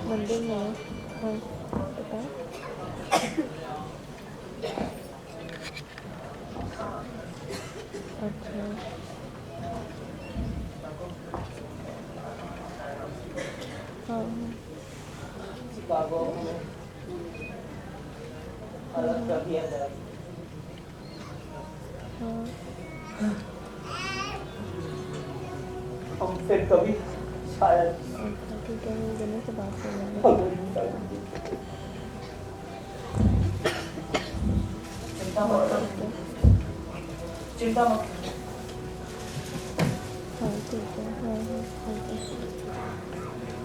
मंदिर में पता अच्छा हाँ शिकागो अलग कर दिया जाए। हम फिर कभी शायद ठीक है मैं दोनों से बात कर लेंगे। चिंता मत हाँ ठीक है हाँ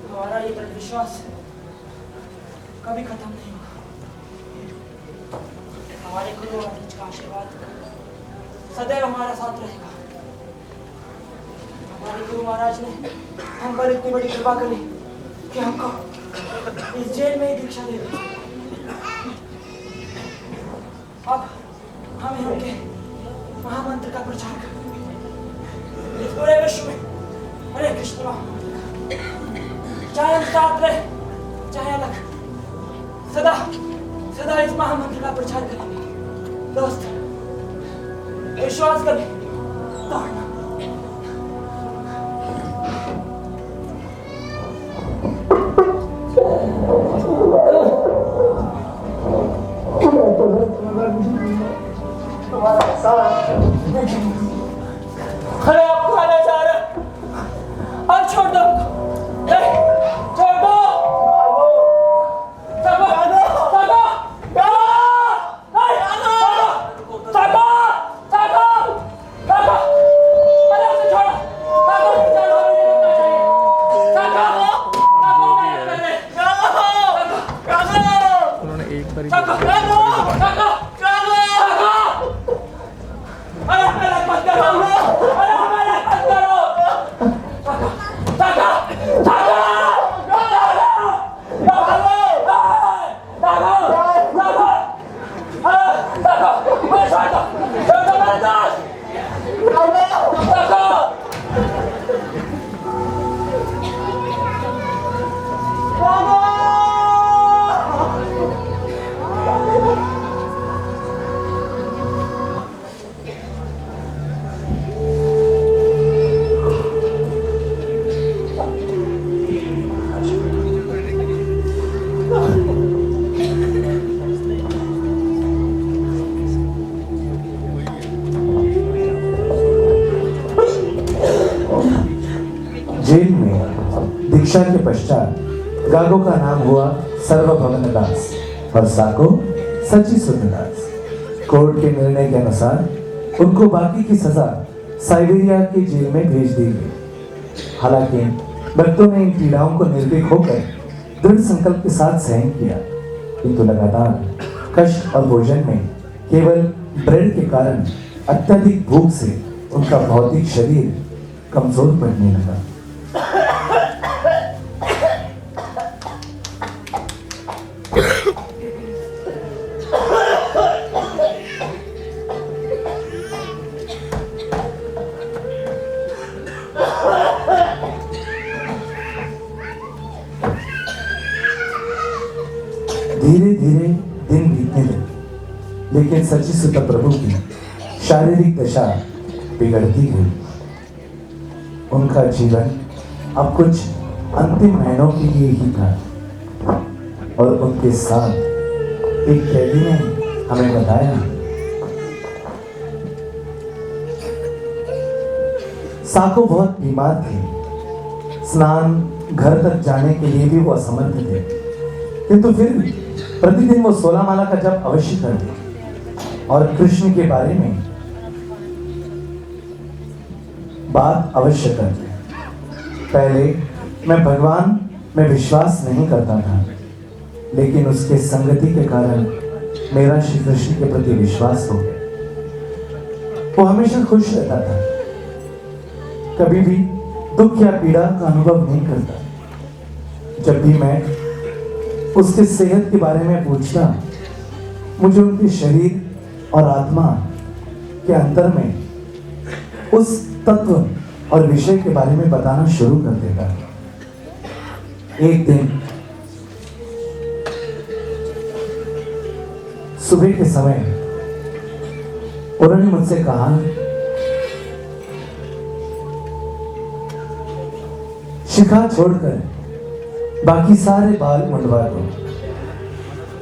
हमारा ये दृढ़ विश्वास कभी खत्म नहीं होगा। हमारे गुरु और नीच का आशीर्वाद सदैव हमारा साथ रहेगा। हमारे गुरु महाराज ने हम पर इतनी बड़ी कृपा करी कि हमको इस जेल में ही दीक्षा दे दी। अब हम इनके महामंत्र का प्रचार करें इस पूरे विश्व में। हरे कृष्ण महामंत्र चाहे हम साथ रहे चाहे अलग, सदा सदा इस महामंत्र का प्रचार करेंगे। दोस्त विश्वास करें तोड़ना। अरे आप खाना जा रहे अब छोड़ दो, छोड़ दो। उन्होंने एक बार जेल में दीक्षा के पश्चात गागो का नाम हुआ सर्वभवन दास और साको सची सुंदरदास। कोर्ट के निर्णय के अनुसार उनको बाकी की सजा साइबेरिया की जेल में भेज दी गई। हालांकि भक्तों ने इन पीड़ाओं को निर्भीक होकर दृढ़ संकल्प के साथ सहन किया, किंतु लगातार कष्ट और भोजन में केवल ब्रेड के कारण अत्यधिक भूख से उनका भौतिक शरीर कमजोर पड़ने लगा। धीरे धीरे दिन बीतने लगे, लेकिन सच्चिदानंद प्रभु की शारीरिक दशा बिगड़ती गई। उनका जीवन अब कुछ अंतिम महीनों के लिए ही था और उनके साथ एक कैदी ने हमें बताया साको बहुत बीमार थे। स्नान घर तक जाने के लिए भी वो असमर्थ थे, किंतु फिर भी प्रतिदिन वो 16 माला का जप अवश्य करते और कृष्ण के बारे में बात अवश्य करते। पहले मैं भगवान में विश्वास नहीं करता था, लेकिन उसके संगति के कारण मेरा श्री कृष्ण के प्रति विश्वास हो गया। वो हमेशा खुश रहता था, कभी भी दुख या पीड़ा का अनुभव नहीं करता। जब भी मैं उसके सेहत के बारे में पूछता, मुझे उनके शरीर और आत्मा के अंतर में उस तत्व और विषय के बारे में बताना शुरू कर देगा। एक दिन सुबह के समय उन्होंने मुझसे कहा, शिखा छोड़कर बाकी सारे बाल मुंडवा दो।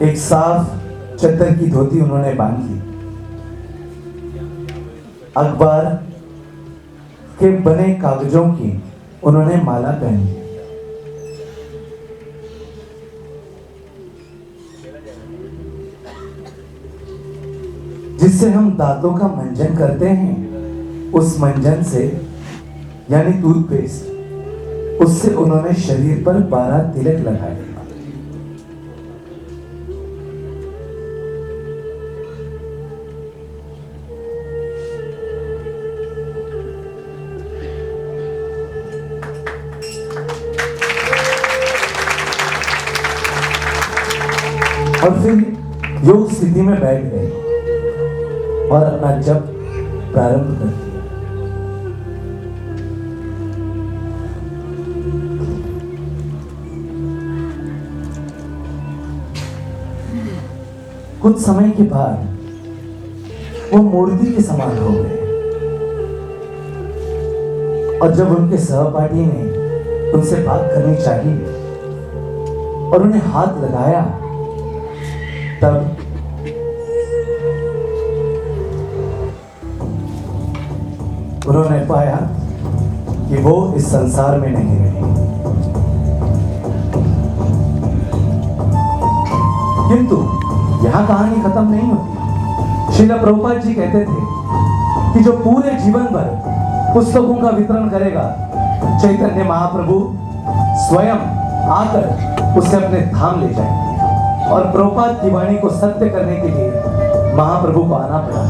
एक साफ चद्दर की धोती उन्होंने बांध ली, अखबार के बने कागजों की उन्होंने माला पहन ली। जिससे हम दांतों का मंजन करते हैं, उस मंजन से यानी टूथपेस्ट, उससे उन्होंने शरीर पर 12 तिलक लगाए। और फिर योग स्थिति में बैठ गए और अपना जप प्रारंभ कर दिया। कुछ समय के बाद वो मूर्ति के समान हो गए और जब उनके सहपाठी ने उनसे बात करनी चाहिए और उन्हें हाथ लगाया, तब उन्होंने पाया कि वो इस संसार में नहीं रहे। किंतु यहां कहानी खत्म नहीं होती। श्रील प्रभुपाद जी कहते थे कि जो पूरे जीवन भर पुस्तकों का वितरण करेगा, चैतन्य महाप्रभु स्वयं आकर उसे अपने धाम ले जाएंगे। और प्रभुपाद की वाणी को सत्य करने के लिए महाप्रभु को आना पड़ा।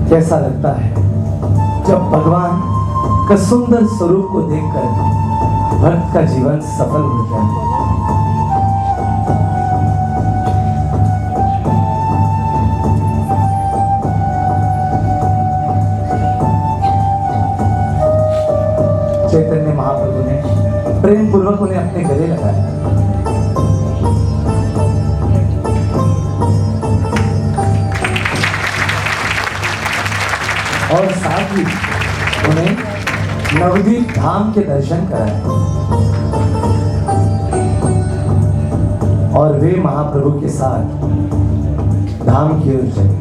कैसा लगता है जब भगवान का सुंदर स्वरूप को देखकर भक्त का जीवन सफल हो जाए। चैतन्य महाप्रभु ने प्रेम पूर्वक उन्हें अपने गले लगाया और साथ ही उन्हें नवदीप धाम के दर्शन कराए और वे महाप्रभु के साथ धाम की ओर चले।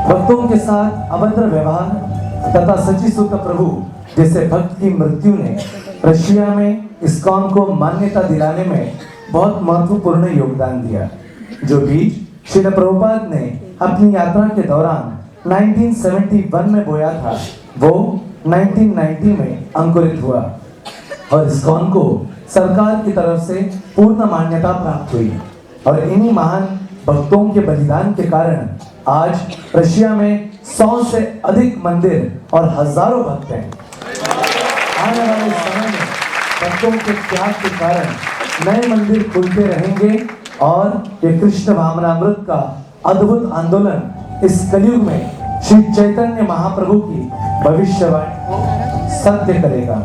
भक्तों के साथ अभद्र व्यवहार तथा सचिसुत प्रभु जैसे भक्त की मृत्यु ने रशिया में इस्कॉन को मान्यता दिलाने में बहुत महत्वपूर्ण योगदान दिया। जो बीज श्रील प्रभुपाद ने अपनी यात्रा के दौरान 1971 में बोया था, वो 1990 में अंकुरित हुआ और इस्कॉन को सरकार की तरफ से पूर्ण मान्यता प्राप्त हुई। और इन्हीं महान भक्तों के बलिदान के कारण आज रशिया में 100 से अधिक मंदिर और हजारों भक्त हैं। आने वाले समय में भक्तों के त्याग के कारण नए मंदिर खुलते रहेंगे और ये कृष्ण भावनामृत का अद्भुत आंदोलन इस कलयुग में श्री चैतन्य महाप्रभु की भविष्यवाणी को सत्य करेगा।